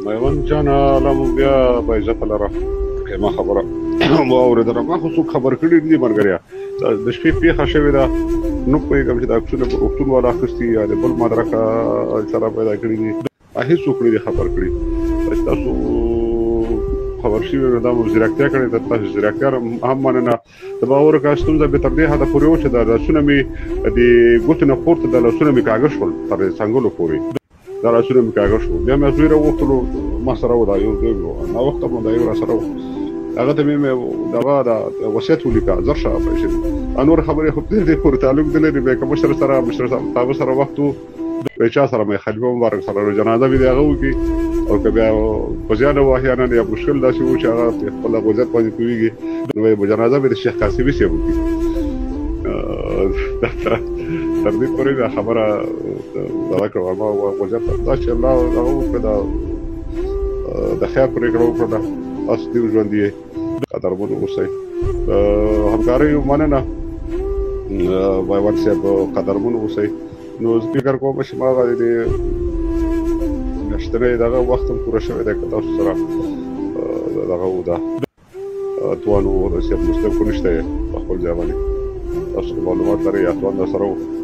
مېوند جانه لم بیا به عزت لره ما خبره ما اورېدله ما خو څوک خبر کړي نه دي ملګریا د شپې پیښه شوې ده نو پوهېږم چې دا عکسونه په روغتون والا اخیستي یا د بل مدرکه سره پیدا کړي دي هېڅوک نه دي خبر کړي تاسو خبر شوي نو دا مو ځیرکتیا کړې ده تاسو ځیرکتیا هم مننه د باور کا ستونزه به تر دې حده پورې و چې د لاسونه مې د ګوتو نه پورته د لاسونه مې کاږه شول تر څنګلو پورې دا لاسونه مې کاږه شول بیا مې زوی راوغوښتلو ما سره و دا یو زوی و ناوخته مو دا یو راسره و هغه ته مې دغه د وصیت ولیکه زر شه پیسې نور خبرې خو دې پورې تعلق نه لري بیا که مشر صاحب سره وخت و چا سره مې خلیفه مبارک سره جنازه مې د هغه وکړي او که بیا په زیانه و احیانا یا مشکل داسې و چې هغه خپله غوزیت باندې پوهېږي نو به جنازه مې د شیخ قاسمي صاحب وکړي تر دې پورې دا خبره دغه کړه ما غوزیت دا چې الله هغه وکړه د خیر پرېکړه وکړه تاسو دې ژوندي یې قدرمن اوسئ همکارۍ مننه مېوند صاحب قدرمن اوسئ نو زه فکر کوم چې ما هغه د میاشتنی دغه وخت هم پوره شوی دی که تاسو سره دغه و ده توان و صاحب مستقو نشته یې په خپل ځای باندې تاسو معلومات لرئ یا توان در سره و